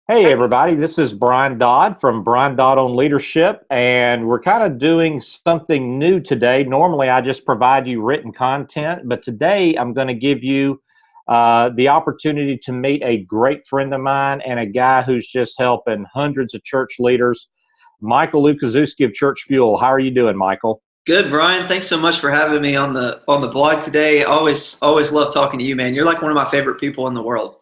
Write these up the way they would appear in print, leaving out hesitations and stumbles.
Hey, everybody, this is Brian Dodd from Brian Dodd on Leadership, and we're kind of doing something new today. Normally, I just provide you written content, but today I'm going to give you the opportunity to meet a great friend of mine and a guy who's just helping hundreds of church leaders, Michael Lukaszewski of Church Fuel. How are you doing, Michael? Good, Brian. Thanks so much for having me on the blog today. Always love talking to you, man. You're like one of my favorite people in the world.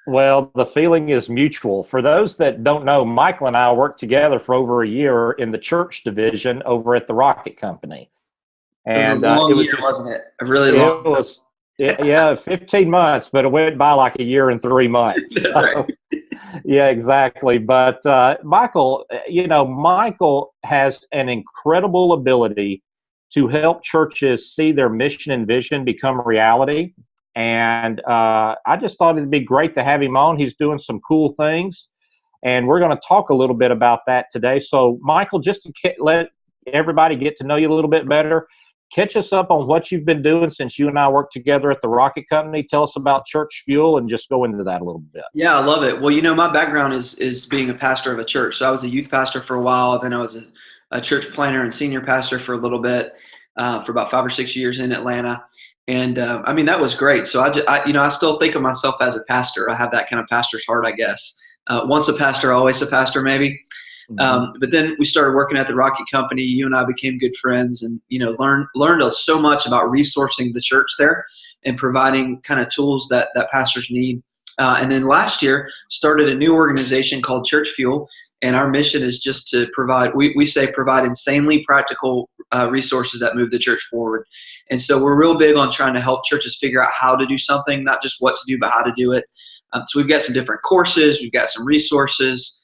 Well, the feeling is mutual. For those that don't know, Michael and I worked together for over a year in the church division over at the Rocket Company. It was a And long it was year, just, wasn't it? A really it long. was, yeah, 15 months, but it went by like a year and 3 months. Right. So, yeah, exactly. But Michael, Michael has an incredible ability to help churches see their mission and vision become reality. And I just thought it'd be great to have him on. He's doing some cool things, and we're going to talk a little bit about that today. So, Michael, just to let everybody get to know you a little bit better, catch us up on what you've been doing since you and I worked together at the Rocket Company. Tell us about Church Fuel and just go into that a little bit. Yeah, I love it. Well, my background is being a pastor of a church. So I was a youth pastor for a while. Then I was a church planner and senior pastor for a little bit, for about 5 or 6 years in Atlanta. And that was great. So I still think of myself as a pastor. I have that kind of pastor's heart, I guess. Once a pastor, always a pastor, maybe. But then we started working at the Rocket Company. You and I became good friends, and learned so much about resourcing the church there and providing kind of tools that pastors need. And then last year started a new organization called Church Fuel. And our mission is just to provide insanely practical resources that move the church forward. And so we're real big on trying to help churches figure out how to do something, not just what to do, but how to do it. So we've got some different courses, we've got some resources,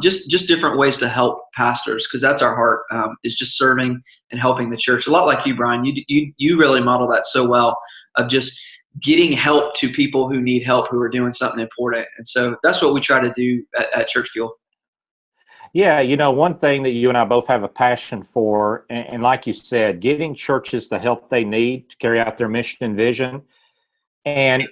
just different ways to help pastors, because that's our heart, is just serving and helping the church. A lot like you, Brian. You really model that so well, of just getting help to people who need help, who are doing something important. And so that's what we try to do at Church Fuel. Yeah, one thing that you and I both have a passion for, and like you said, getting churches the help they need to carry out their mission and vision. And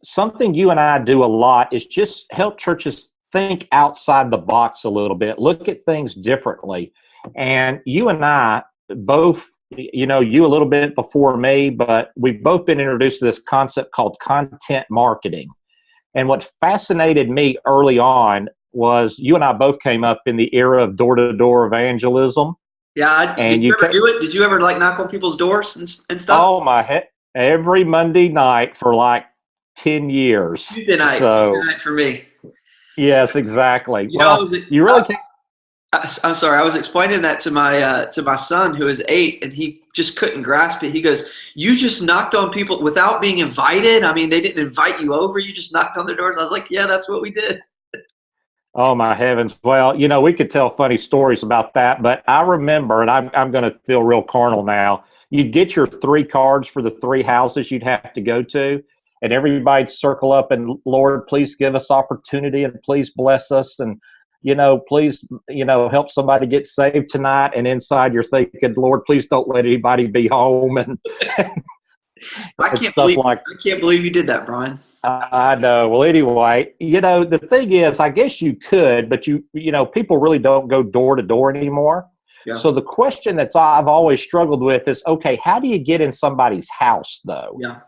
something you and I do a lot is just help churches think outside the box a little bit, look at things differently. And you and I both, you a little bit before me, but we've both been introduced to this concept called content marketing. And what fascinated me early on was you and I both came up in the era of door-to-door evangelism. Yeah, and did you ever do it? Did you ever knock on people's doors and stuff? Oh my head! Every Monday night for like 10 years. Tuesday night for me. Yes, exactly. You really can't. I'm sorry. I was explaining that to my son, who is 8, and he just couldn't grasp it. He goes, "You just knocked on people without being invited? I mean, they didn't invite you over. You just knocked on their doors." I was like, "Yeah, that's what we did." Oh, my heavens. Well, we could tell funny stories about that, but I remember, and I'm going to feel real carnal now, you'd get your 3 cards for the 3 houses you'd have to go to, and everybody'd circle up and, "Lord, please give us opportunity, and please bless us, and, please, help somebody get saved tonight." And inside you're thinking, "Lord, please don't let anybody be home." And I can't believe you did that, Brian. I know. Well, anyway, the thing is, I guess you could, but people really don't go door to door anymore. Yeah. So the question I've always struggled with is, okay, how do you get in somebody's house though? Yeah.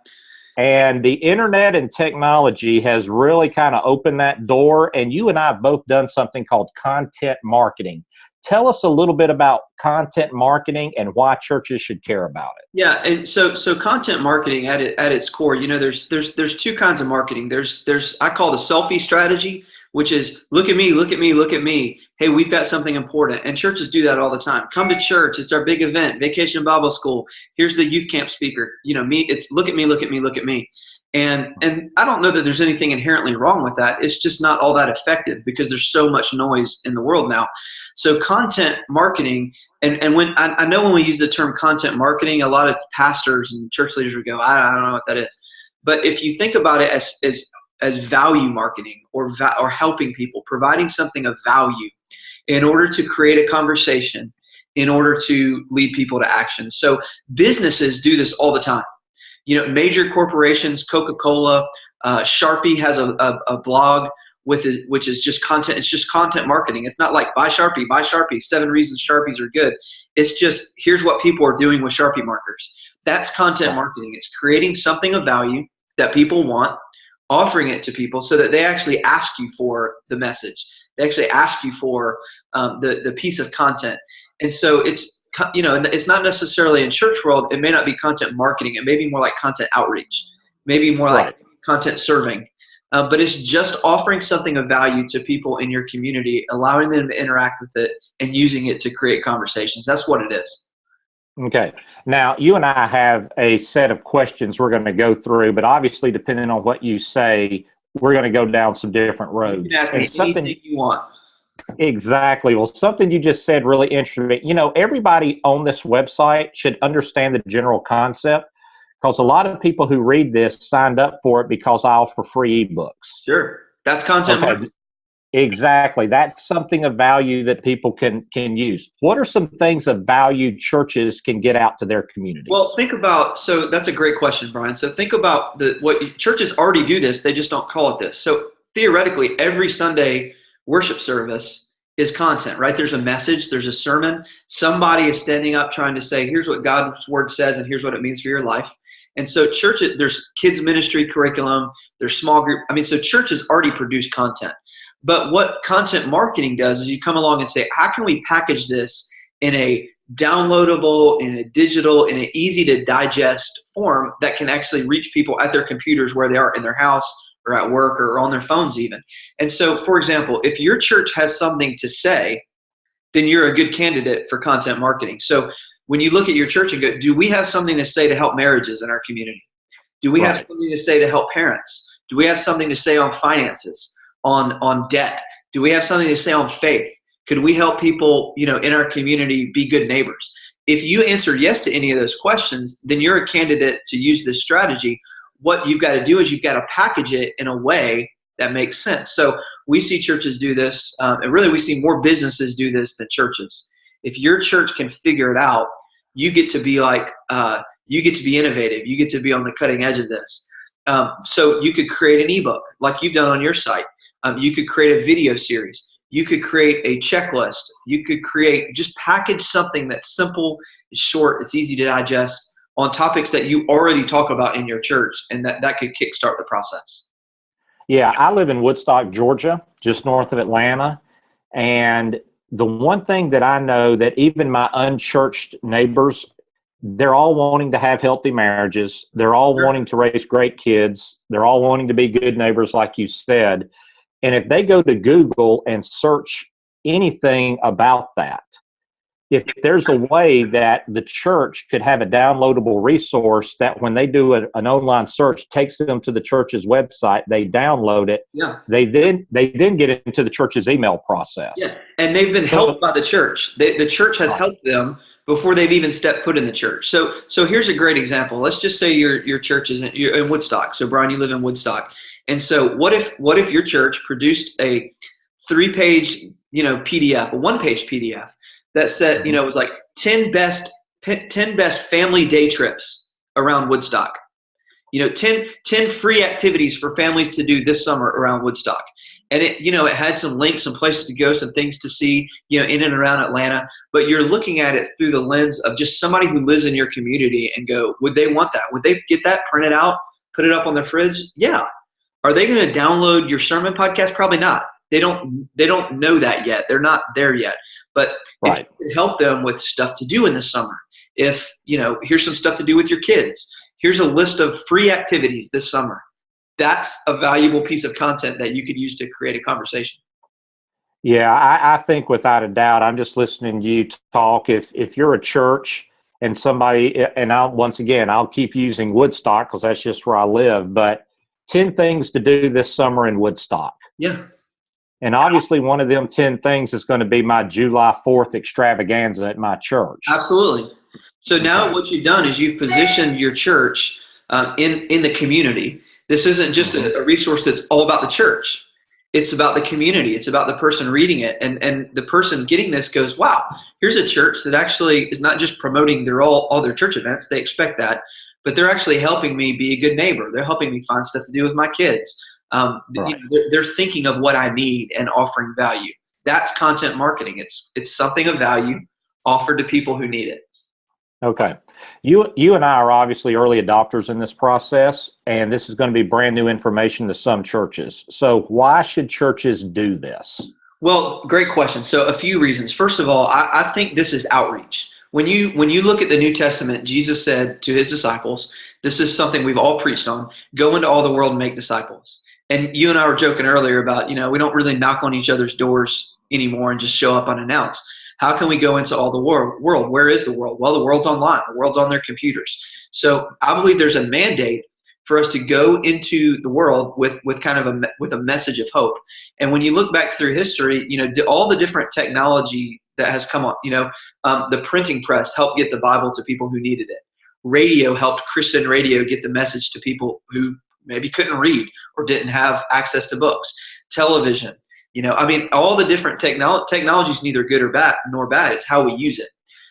And the internet and technology has really kind of opened that door. And you and I have both done something called content marketing. Tell us a little bit about content marketing and why churches should care about it. Yeah, and so content marketing at its core, there's 2 kinds of marketing. There's I call the selfie strategy, which is look at me, look at me, look at me. Hey, we've got something important. And churches do that all the time. Come to church. It's our big event, Vacation Bible School. Here's the youth camp speaker. It's look at me, look at me, look at me. And I don't know that there's anything inherently wrong with that. It's just not all that effective because there's so much noise in the world now. So content marketing, and when I know when we use the term content marketing, a lot of pastors and church leaders would go, I don't know what that is. But if you think about it as value marketing or helping people, providing something of value in order to create a conversation, in order to lead people to action. So businesses do this all the time. Major corporations, Coca-Cola, Sharpie has a blog which is just content. It's just content marketing. It's not like buy Sharpie, 7 reasons Sharpies are good. It's just, here's what people are doing with Sharpie markers. That's content marketing. It's creating something of value that people want, offering it to people so that they actually ask you for the message. They actually ask you for the piece of content. And so it's, it's not necessarily in church world. It may not be content marketing. It may be more like content outreach, maybe more like content serving. But it's just offering something of value to people in your community, allowing them to interact with it and using it to create conversations. That's what it is. Okay. Now, you and I have a set of questions we're going to go through, but obviously, depending on what you say, we're going to go down some different roads. You can ask me anything you want. Exactly. Well, something you just said really interested me. Everybody on this website should understand the general concept, because a lot of people who read this signed up for it because I offer free ebooks. Sure. That's content marketing. Exactly. That's something of value that people can use. What are some things of value churches can get out to their community? Well, so that's a great question, Brian. So think about churches already do this. They just don't call it this. So theoretically, every Sunday worship service is content, right? There's a message, there's a sermon. Somebody is standing up trying to say, here's what God's word says and here's what it means for your life. And so there's kids ministry curriculum, there's small group. So churches already produce content. But what content marketing does is you come along and say, how can we package this in a downloadable, in a digital, in an easy to digest form that can actually reach people at their computers where they are in their house or at work or on their phones even. And so, for example, if your church has something to say, then you're a good candidate for content marketing. So when you look at your church and go, do we have something to say to help marriages in our community? Do we have something to say to help parents? Do we have something to say on finances, on debt? Do we have something to say on faith? Could we help people, in our community be good neighbors? If you answer yes to any of those questions, then you're a candidate to use this strategy. What you've got to do is you've got to package it in a way that makes sense. So we see churches do this, and really we see more businesses do this than churches. If your church can figure it out, you get to be you get to be innovative. You get to be on the cutting edge of this. So you could create an ebook like you've done on your site. You could create a video series. You could create a checklist. You could just package something that's simple, it's short, it's easy to digest on topics that you already talk about in your church, and that could kickstart the process. Yeah, I live in Woodstock, Georgia, just north of Atlanta. And the one thing that I know that even my unchurched neighbors, they're all wanting to have healthy marriages. They're all wanting to raise great kids. They're all wanting to be good neighbors, like you said. And if they go to Google and search anything about that, if there's a way that the church could have a downloadable resource that when they do an online search takes them to the church's website, they download it, they then get into the church's email process. Yeah, and they've been helped by the church. The church has helped them before they've even stepped foot in the church. So here's a great example. Let's just say your church you're in Woodstock. So Brian, you live in Woodstock. And so what if your church produced a 3-page, PDF, a 1-page PDF that said, it was like 10 best family day trips around Woodstock. 10 free activities for families to do this summer around Woodstock. And it had some links, some places to go, some things to see, in and around Atlanta. But you're looking at it through the lens of just somebody who lives in your community and go, would they want that? Would they get that printed out, put it up on their fridge? Yeah. Are they going to download your sermon podcast? Probably not. They don't know that yet. They're not there yet. But if you can help them with stuff to do in the summer, if, here's some stuff to do with your kids, here's a list of free activities this summer. That's a valuable piece of content that you could use to create a conversation. Yeah, I think without a doubt, I'm just listening to you talk. If you're a church and somebody, and I'll keep using Woodstock because that's just where I live, but 10 things to do this summer in Woodstock. Yeah. And obviously one of them 10 things is going to be my July 4th extravaganza at my church. Absolutely. So now what you've done is you've positioned your church in the community. This isn't just a resource that's all about the church. It's about the community. It's about the person reading it. And the person getting this goes, wow, here's a church that actually is not just promoting all their church events. They expect that. But they're actually helping me be a good neighbor. They're helping me find stuff to do with my kids. Right. They're thinking of what I need and offering value. That's content marketing. It's something of value offered to people who need it. Okay. You and I are obviously early adopters in this process, and this is going to be brand new information to some churches. So why should churches do this? Well, great question. So a few reasons. First of all, I think this is outreach. When you look at the New Testament, Jesus said to his disciples, this is something we've all preached on, go into all the world and make disciples. And you and I were joking earlier about, we don't really knock on each other's doors anymore and just show up unannounced. How can we go into all the world? Where is the world? Well, the world's online. The world's on their computers. So I believe there's a mandate for us to go into the world with kind of with a message of hope. And when you look back through history, all the different technology that has come on, the printing press helped get the Bible to people who needed it. Radio helped Christian radio get the message to people who maybe couldn't read or didn't have access to books. Television, all the different technology is neither good or bad, nor bad. It's how we use it.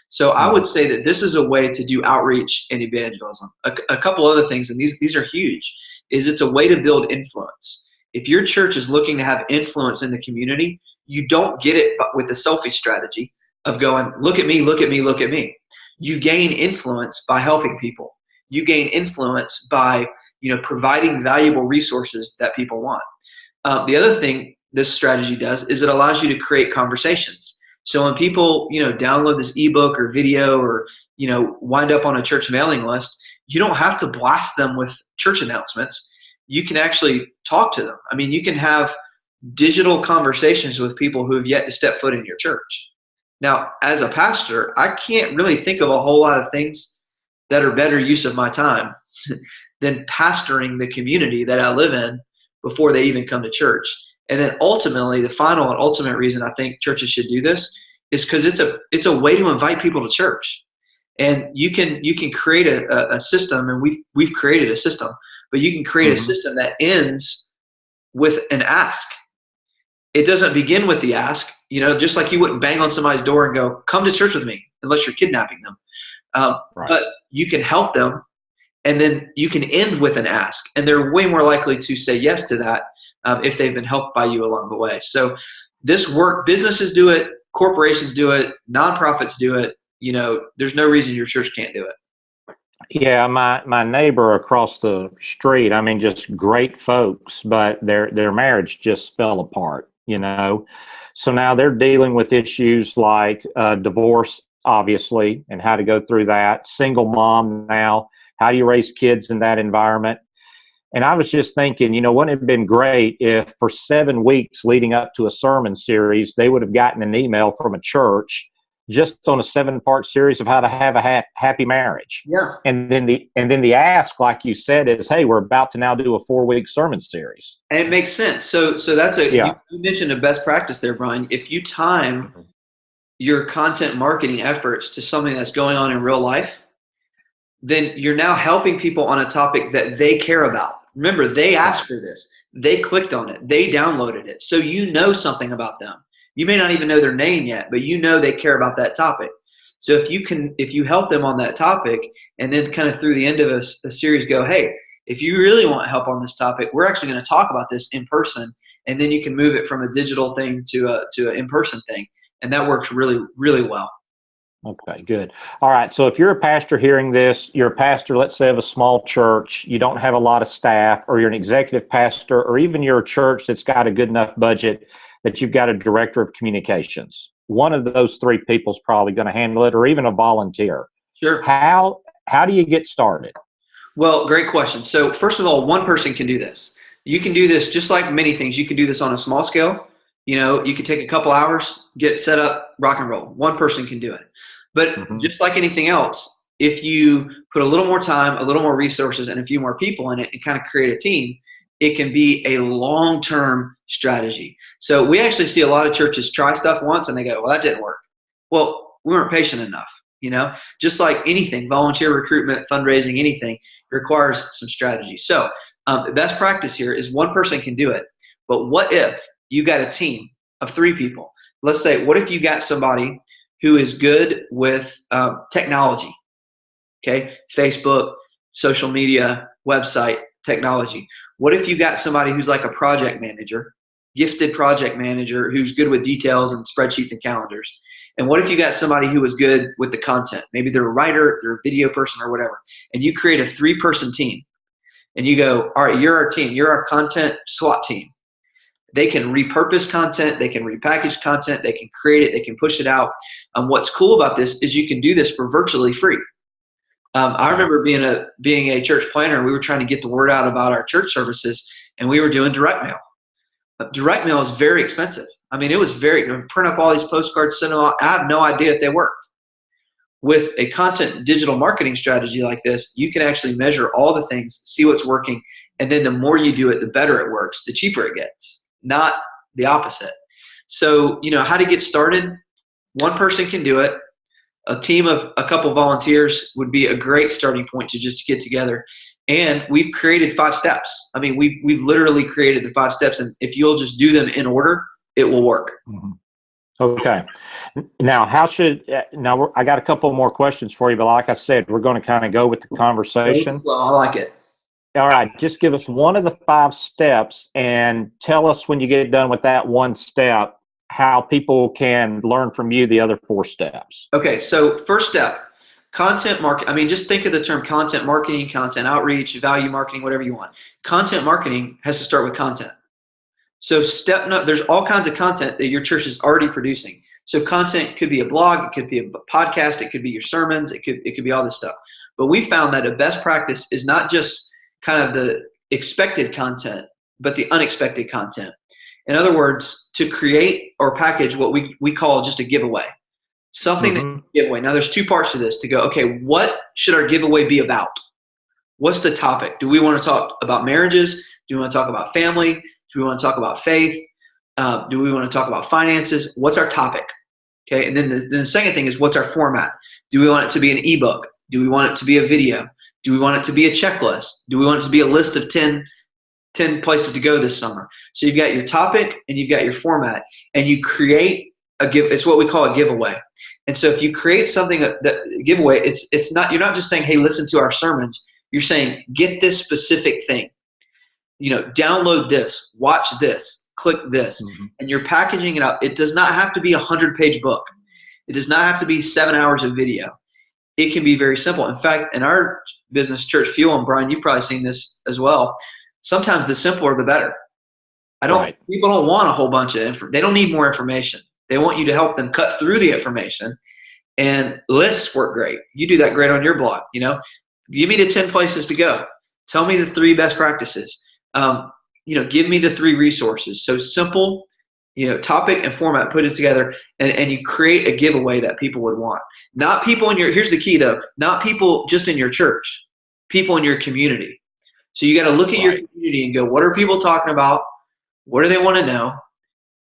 So I would say that this is a way to do outreach and evangelism. A couple other things, and these are huge, is it's a way to build influence. If your church is looking to have influence in the community, you don't get it with the selfie strategy of going, look at me, look at me, look at me. You gain influence by helping people. You gain influence by providing valuable resources that people want. The other thing this strategy does is it allows you to create conversations. So when people, download this ebook or video or, wind up on a church mailing list, you don't have to blast them with church announcements. You can actually talk to them. You can have digital conversations with people who have yet to step foot in your church. Now, as a pastor, I can't really think of a whole lot of things that are better use of my time than pastoring the community that I live in before they even come to church. And then ultimately, the final and ultimate reason I think churches should do this is because it's a way to invite people to church. And you can create a system, and we've created a system, but you can create a system that ends with an ask. It doesn't begin with the ask, just like you wouldn't bang on somebody's door and go, come to church with me, unless you're kidnapping them. Right. But you can help them, and then you can end with an ask. And they're way more likely to say yes to that if they've been helped by you along the way. So this work, businesses do it, corporations do it, nonprofits do it. There's no reason your church can't do it. Yeah, my neighbor across the street, just great folks, but their marriage just fell apart, So now they're dealing with issues like divorce, obviously, and how to go through that. Single mom now, how do you raise kids in that environment? And I was just thinking, wouldn't it have been great if for 7 weeks leading up to a sermon series, they would have gotten an email from a church just on a 7-part series of how to have a happy marriage. Yeah. And then the ask, like you said, is, hey, we're about to now do a 4-week sermon series. And it makes sense. So that's you mentioned a best practice there, Brian. If you time your content marketing efforts to something that's going on in real life, then you're now helping people on a topic that they care about. Remember, they asked for this. They clicked on it. They downloaded it. So you know something about them. You may not even know their name yet, but they care about that topic. So if you help them on that topic, and then kind of through the end of a series go, hey, if you really want help on this topic, we're actually going to talk about this in person, and then you can move it from a digital thing to an in-person thing. And that works really, really well. Okay, good. All right. So if you're a pastor hearing this, you're a pastor, let's say, of a small church, you don't have a lot of staff, or you're an executive pastor, or even you're a church that's got a good enough budget that you've got a director of communications. One of those 3 people is probably going to handle it, or even a volunteer. Sure. How do you get started? Well, great question. So first of all, one person can do this. You can do this just like many things. You can do this on a small scale. You could take a couple hours, get it set up, rock and roll. One person can do it. But just like anything else, if you put a little more time, a little more resources, and a few more people in it and kind of create a team, it can be a long-term strategy. So we actually see a lot of churches try stuff once and they go, well, that didn't work. Well, we weren't patient enough. Just like anything, volunteer recruitment, fundraising, anything requires some strategy. So the best practice here is one person can do it. But what if you got a team of 3 people? Let's say, what if you got somebody who is good with technology, okay? Facebook, social media, website, technology? What if you got somebody who's like a project manager, gifted project manager, who's good with details and spreadsheets and calendars? And what if you got somebody who was good with the content? Maybe they're a writer, they're a video person or whatever. And you create a 3-person team. And you go, all right, you're our team. You're our content SWAT team. They can repurpose content. They can repackage content. They can create it. They can push it out. What's cool about this is you can do this for virtually free. I remember being a church planner. We were trying to get the word out about our church services, and we were doing direct mail. Direct mail is very expensive. I mean, it was print up all these postcards, send them out. I have no idea if they worked. With a content digital marketing strategy like this, you can actually measure all the things, see what's working, and then the more you do it, the better it works, the cheaper it gets, not the opposite. So, how to get started? One person can do it. A team of a couple volunteers would be a great starting point to just get together. And we've created 5 steps. I mean, we've literally created the 5 steps, and if you'll just do them in order, it will work. Mm-hmm. Okay. Now, I got a couple more questions for you, but like I said, we're going to kind of go with the conversation. Well, I like it. All right. Just give us one of the 5 steps and tell us when you get done with that one step, how people can learn from you the other 4 steps. Okay. So first step, content marketing. I mean, just think of the term content marketing, content outreach, value marketing, whatever you want. Content marketing has to start with content. So there's all kinds of content that your church is already producing. So content could be a blog, it could be a podcast, it could be your sermons, it could be all this stuff. But we found that a best practice is not just kind of the expected content, but the unexpected content. In other words, to create or package what we call just a giveaway. Something that you give away. Now there's 2 parts to this to go, okay, what should our giveaway be about? What's the topic? Do we want to talk about marriages? Do we want to talk about family? Do we want to talk about faith? Do we want to talk about finances? What's our topic? Okay, and then the second thing is, what's our format? Do we want it to be an ebook? Do we want it to be a video? Do we want it to be a checklist? Do we want it to be a list of 10 places to go this summer? So you've got your topic and you've got your format, and you create it's what we call a giveaway. And so if you create something that giveaway, it's not, you're not just saying, hey, listen to our sermons. You're saying, get this specific thing. Download this, watch this, click this, and you're packaging it up. It does not have to be a 100-page book. It does not have to be 7 hours of video. It can be very simple. In fact, in our business, Church Fuel, and Brian, you've probably seen this as well, sometimes the simpler the better. People don't want a whole bunch of information. They don't need more information. They want you to help them cut through the information, and lists work great. You do that great on your blog. Give me the 10 places to go. Tell me the 3 best practices. Give me the 3 resources. So simple, topic and format, put it together, and you create a giveaway that people would want. Not people here's the key though, not people just in your church, people in your community. So you got to look at your community and go, what are people talking about? What do they want to know?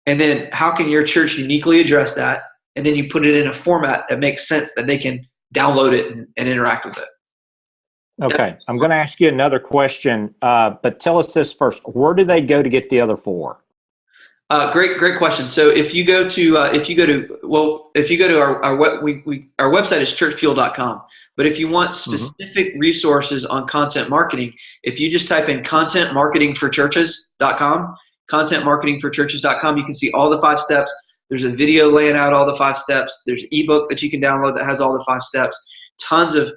And then how can your church uniquely address that? And then you put it in a format that makes sense, that they can download it and interact with it. Okay, I'm going to ask you another question, but tell us this first. Where do they go to get the other 4? Great question. So if you go to our website is churchfuel.com. But if you want specific resources on content marketing, if you just type in contentmarketingforchurches.com, contentmarketingforchurches.com, you can see all the 5 steps. There's a video laying out all the 5 steps. There's an ebook that you can download that has all the 5 steps. Tons of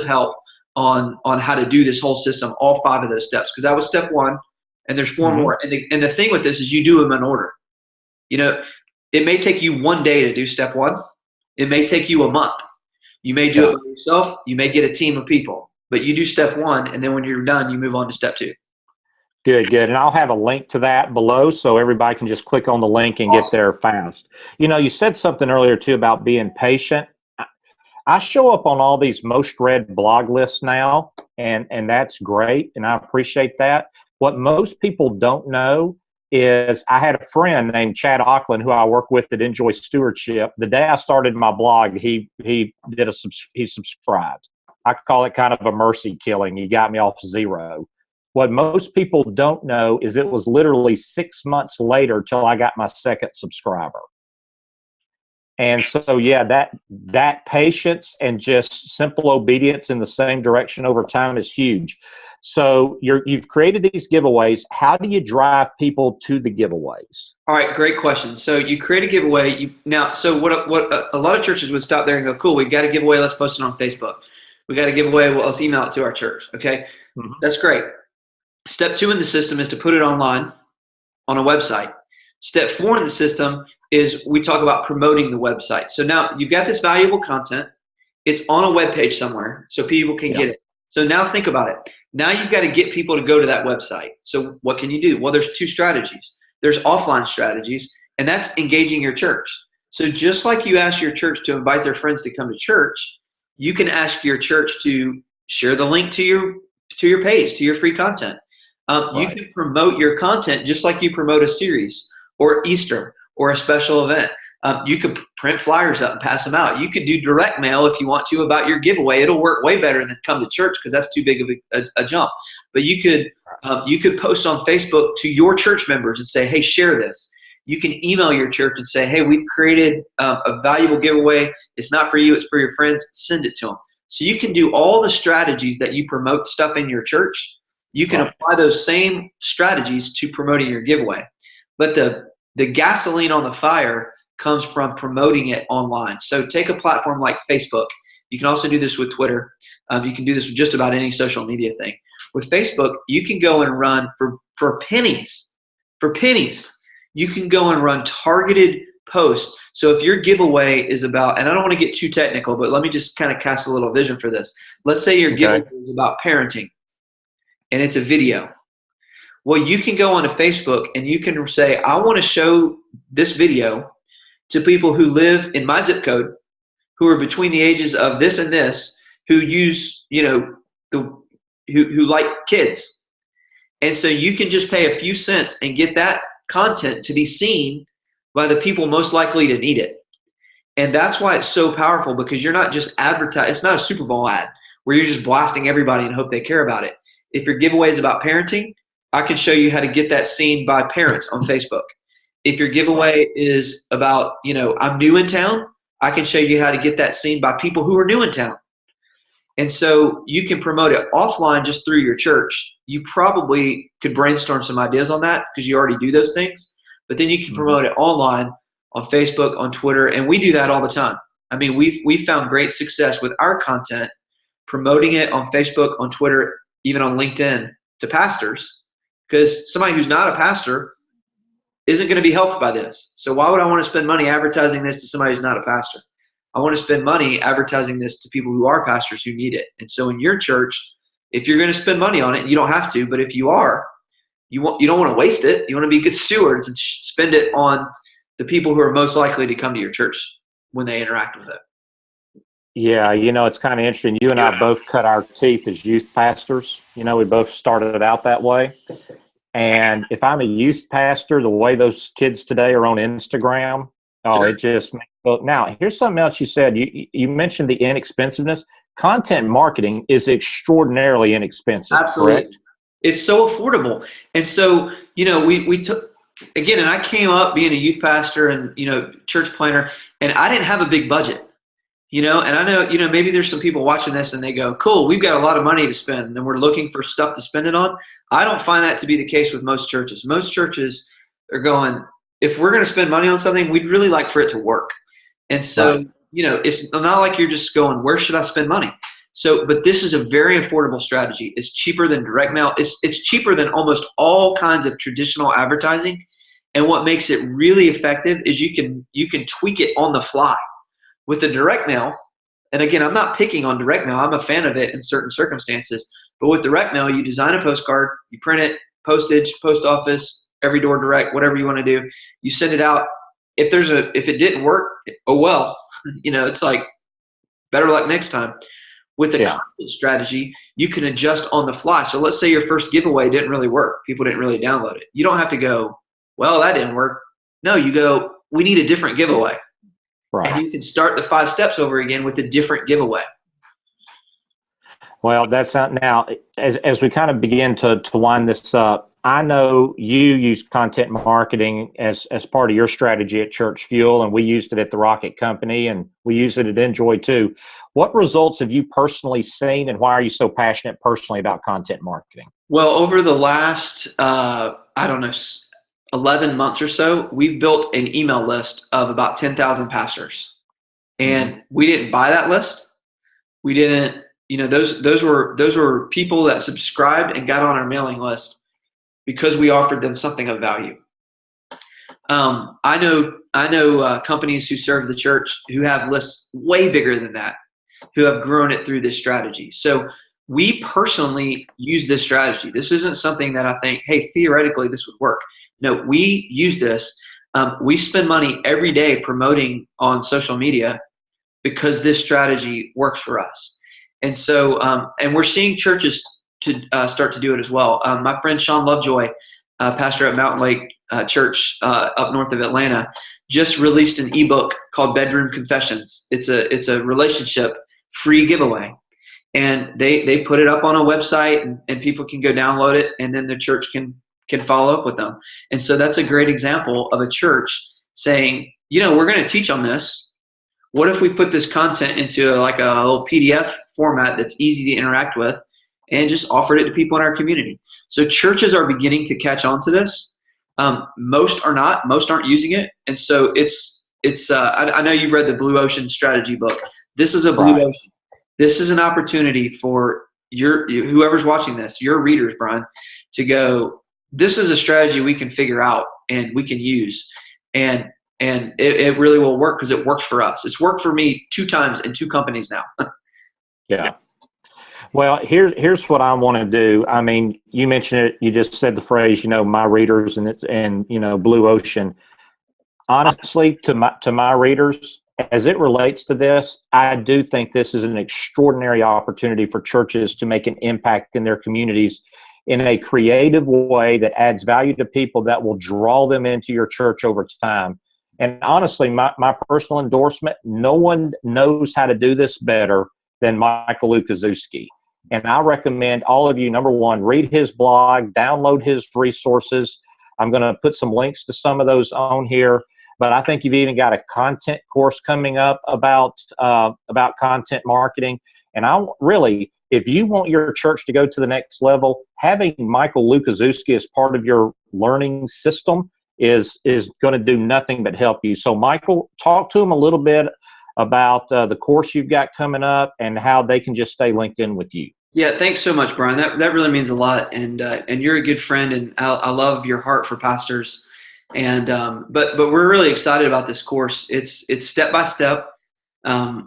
help on how to do this whole system, all 5 of those steps, because that was step 1, and there's 4 more. And the thing with this is you do them in order. It may take you 1 day to do step 1. It may take you a month. You may do it by yourself. You may get a team of people, but you do step 1, and then when you're done, you move on to step 2. Good. And I'll have a link to that below so everybody can just click on the link and get there fast. You said something earlier too about being patient. I show up on all these most read blog lists now, and that's great, and I appreciate that. What most people don't know is I had a friend named Chad Auckland who I work with at Enjoy Stewardship. The day I started my blog, he subscribed. I call it kind of a mercy killing. He got me off 0. What most people don't know is it was literally 6 months later till I got my second subscriber. And so, yeah, that patience and just simple obedience in the same direction over time is huge. So you've created these giveaways. How do you drive people to the giveaways? All right, great question. So you create a giveaway. So what a lot of churches would stop there and go, cool, we got a giveaway. Let's post it on Facebook. We got a giveaway. Well, let's email it to our church. Okay, That's great. Step 2 in the system is to put it online on a website. Step 4 in the system is we talk about promoting the website. So now you've got this valuable content. It's on a web page somewhere so people can get it. So now think about it. Now you've got to get people to go to that website. So what can you do? Well, there's 2 strategies. There's offline strategies, and that's engaging your church. So just like you ask your church to invite their friends to come to church, you can ask your church to share the link to your page, to your free content. You can promote your content just like you promote a series or Easter or a special event. You could print flyers up and pass them out. You could do direct mail if you want to about your giveaway. It'll work way better than come to church because that's too big of a jump. But you could post on Facebook to your church members and say, hey, share this. You can email your church and say, hey, we've created a valuable giveaway. It's not for you, it's for your friends. Send it to them. So you can do all the strategies that you promote stuff in your church. You can apply those same strategies to promoting your giveaway. But the gasoline on the fire comes from promoting it online. So take a platform like Facebook. You can also do this with Twitter. You can do this with just about any social media thing. With Facebook, you can go and run for pennies. For pennies, you can go and run targeted posts. So if your giveaway is about, and I don't want to get too technical, but let me just kind of cast a little vision for this. Let's say your giveaway is about parenting, and it's a video. Well, you can go onto Facebook and you can say, I want to show this video to people who live in my zip code, who are between the ages of this and this, who use, who like kids. And so you can just pay a few cents and get that content to be seen by the people most likely to need it. And that's why it's so powerful, because you're not just advertising. It's not a Super Bowl ad where you're just blasting everybody and hope they care about it. If your giveaway is about parenting, I can show you how to get that seen by parents on Facebook. If your giveaway is about, I'm new in town, I can show you how to get that seen by people who are new in town. And so you can promote it offline just through your church. You probably could brainstorm some ideas on that because you already do those things. But then you can promote it online on Facebook, on Twitter, and we do that all the time. I mean, we've found great success with our content, promoting it on Facebook, on Twitter, even on LinkedIn to pastors, because somebody who's not a pastor isn't going to be helped by this. So why would I want to spend money advertising this to somebody who's not a pastor? I want to spend money advertising this to people who are pastors who need it. And so in your church, if you're going to spend money on it, you don't have to, but if you are, you don't want to waste it. You want to be good stewards and spend it on the people who are most likely to come to your church when they interact with it. Yeah, it's kind of interesting. You and I both cut our teeth as youth pastors. We both started out that way. And if I'm a youth pastor, the way those kids today are on Instagram, it just makes – now, here's something else you said. You mentioned the inexpensiveness. Content marketing is extraordinarily inexpensive. Absolutely. Correct? It's so affordable. And so, we took – again, and I came up being a youth pastor and, church planner, and I didn't have a big budget. And I know, maybe there's some people watching this and they go, cool, we've got a lot of money to spend and we're looking for stuff to spend it on. I don't find that to be the case with most churches. Most churches are going, if we're going to spend money on something, we'd really like for it to work. And so, it's not like you're just going, where should I spend money? So, but this is a very affordable strategy. It's cheaper than direct mail. It's cheaper than almost all kinds of traditional advertising. And what makes it really effective is you can tweak it on the fly. With the direct mail, and again, I'm not picking on direct mail. I'm a fan of it in certain circumstances. But with direct mail, you design a postcard, you print it, postage, post office, every door direct, whatever you want to do. You send it out. If it didn't work, oh well. It's like better luck next time. With the content strategy, you can adjust on the fly. So let's say your first giveaway didn't really work. People didn't really download it. You don't have to go, well, that didn't work. No, you go, we need a different giveaway. Right. And you can start the 5 steps over again with a different giveaway. Well, that's not now, as we kind of begin to wind this up, I know you use content marketing as part of your strategy at Church Fuel, and we used it at the Rocket Company, and we use it at Enjoy too. What results have you personally seen, and why are you so passionate personally about content marketing? Well, over the last, 11 months or so, we've built an email list of about 10,000 pastors. And we didn't buy that list. We didn't, those were people that subscribed and got on our mailing list because we offered them something of value. I know companies who serve the church who have lists way bigger than that, who have grown it through this strategy. So we personally use this strategy. This isn't something that I think, hey, theoretically this would work. No, we use this. We spend money every day promoting on social media because this strategy works for us. And so, and we're seeing churches to start to do it as well. My friend Sean Lovejoy, pastor at Mountain Lake Church up north of Atlanta, just released an ebook called Bedroom Confessions. It's a relationship free giveaway, and they put it up on a website, and people can go download it, and then the church can follow up with them. And so that's a great example of a church saying, we're going to teach on this. What if we put this content into like a little PDF format that's easy to interact with, and just offered it to people in our community? So churches are beginning to catch on to this. Most are not. Most aren't using it. And so I know you've read the Blue Ocean strategy book. This is a blue ocean. This is an opportunity for whoever's watching this, your readers, Brian, to go, this is a strategy we can figure out and we can use. And it really will work because it works for us. It's worked for me 2 times in 2 companies now. Yeah. Well, here's what I want to do. I mean, you mentioned it. You just said the phrase, my readers and Blue Ocean. Honestly, to my readers, as it relates to this, I do think this is an extraordinary opportunity for churches to make an impact in their communities in a creative way that adds value to people that will draw them into your church over time. And honestly, my personal endorsement, no one knows how to do this better than Michael Lukaszewski. And I recommend all of you, number one, read his blog, download his resources. I'm going to put some links to some of those on here. But I think you've even got a content course coming up about content marketing. And if you want your church to go to the next level, having Michael Lukaszewski as part of your learning system is going to do nothing but help you. So, Michael, talk to them a little bit about the course you've got coming up and how they can just stay linked in with you. Yeah, thanks so much, Brian. That really means a lot, and you're a good friend, and I love your heart for pastors. And but we're really excited about this course. It's step by step.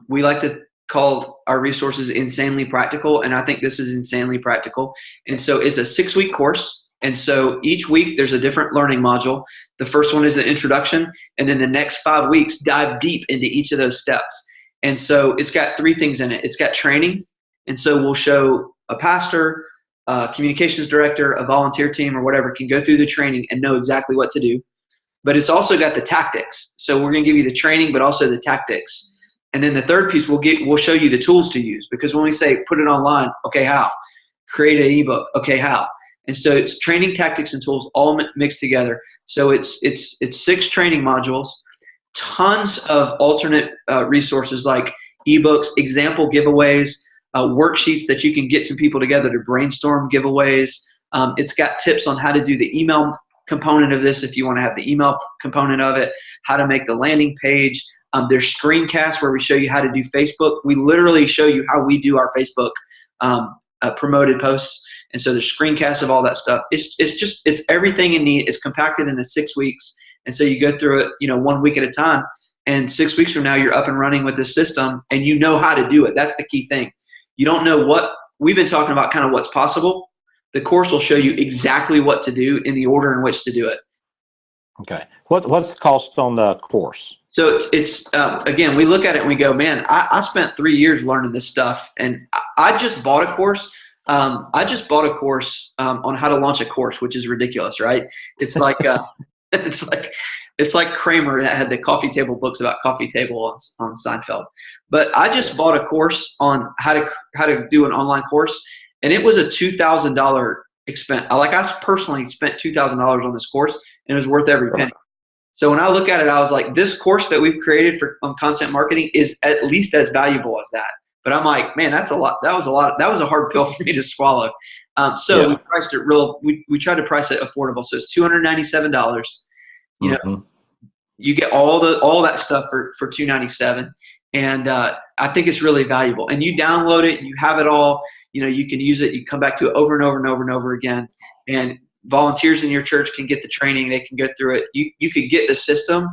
We like to call our resources insanely practical, and I think this is insanely practical. And so it's a 6-week course. And so each week there's a different learning module. The first one is the introduction, and then the next 5 weeks dive deep into each of those steps. And so it's got 3 things in it. It's got training, and so we'll show a pastor, a communications director, a volunteer team, or whatever can go through the training and know exactly what to do. But it's also got the tactics. So we're going to give you the training, but also the tactics. And then the third piece, we'll show you the tools to use. Because when we say put it online, okay, how? Create an ebook, okay, how? And so it's training, tactics, and tools all mixed together. So it's 6 training modules, tons of alternate resources like ebooks, example giveaways, worksheets that you can get some people together to brainstorm giveaways. It's got tips on how to do the email component of this if you want to have the email component of it, how to make the landing page. There's screencasts where we show you how to do Facebook. We literally show you how we do our Facebook promoted posts. And so there's screencasts of all that stuff. It's everything you need. It's compacted into 6 weeks. And so you go through it, 1 week at a time. And 6 weeks from now, you're up and running with the system and you know how to do it. That's the key thing. You don't know what we've been talking about, kind of what's possible. The course will show you exactly what to do in the order in which to do it. Okay. What's the cost on the course? So it's again, we look at it and we go, man, I spent 3 years learning this stuff, and I just bought a course. On how to launch a course, which is ridiculous, right? It's like it's like Kramer that had the coffee table books about coffee table on Seinfeld. But I just bought a course on how to do an online course, and it was a $2,000 expense. I personally spent $2,000 on this course, and it was worth every penny. So when I look at it, I was like, this course that we've created on content marketing is at least as valuable as that. But I'm like, man, that's a lot. That was a hard pill for me to swallow. We priced it we tried to price it affordable. So it's $297. You know, you get all that stuff for $297. And I think it's really valuable. And you download it, you have it all. You know, you can use it. You come back to it over and over and over and over again. And volunteers in your church can get the training. They can go through it. You could get the system,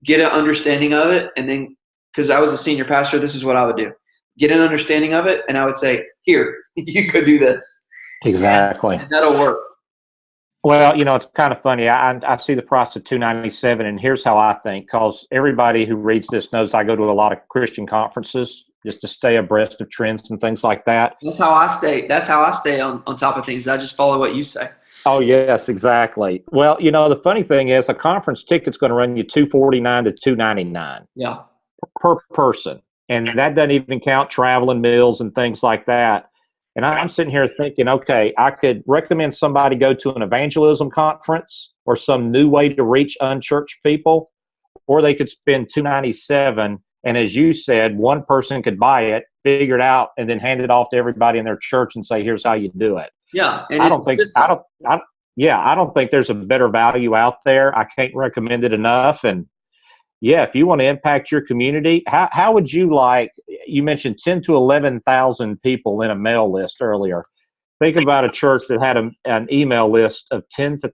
get an understanding of it, and then, because I was a senior pastor, this is what I would do. Get an understanding of it, and I would say, here, you go do this. Exactly. And that'll work. Well, you know, it's kind of funny. I see the price of $297, and here's how I think, because everybody who reads this knows I go to a lot of Christian conferences just to stay abreast of trends and things like that. That's how I stay on top of things. I just follow what you say. Oh, yes, exactly. Well, you know, the funny thing is a conference ticket's going to run you $249 to $299 per person. And that doesn't even count travel and meals and things like that. And I'm sitting here thinking, okay, I could recommend somebody go to an evangelism conference or some new way to reach unchurched people, or they could spend $297. And as you said, one person could buy it, figure it out, and then hand it off to everybody in their church and say, here's how you do it. Yeah. And I don't think there's a better value out there. I can't recommend it enough. And yeah, if you want to impact your community, how would you like, you mentioned 10 to 11,000 people in a mail list earlier. Think about a church that had an email list of 10 to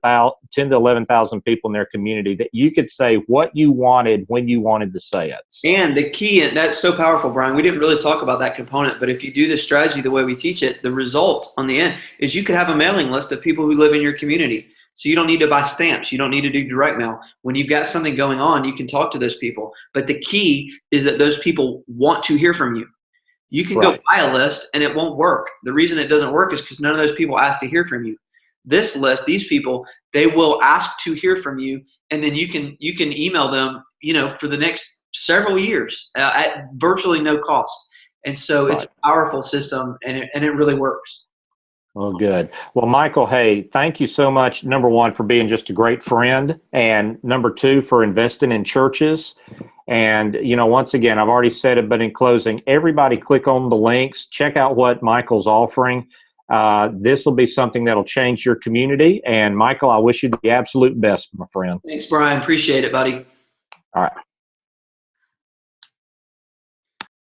11,000 people in their community that you could say what you wanted when you wanted to say it. And the key, and that's so powerful, Brian, we didn't really talk about that component, but if you do this strategy the way we teach it, the result on the end is you could have a mailing list of people who live in your community. So you don't need to buy stamps. You don't need to do direct mail. When you've got something going on, you can talk to those people. But the key is that those people want to hear from you. You can go buy a list and it won't work. The reason it doesn't work is because none of those people ask to hear from you. This list, these people, they will ask to hear from you, and then you can email them, you know, for the next several years at virtually no cost. And so it's a powerful system, and it really works. Well, good. Well, Michael, hey, thank you so much, number one, for being just a great friend, and number two, for investing in churches. And, you know, once again, I've already said it, but in closing, everybody click on the links, check out what Michael's offering. This will be something that'll change your community. And Michael, I wish you the absolute best, my friend. Thanks, Brian. Appreciate it, buddy. All right.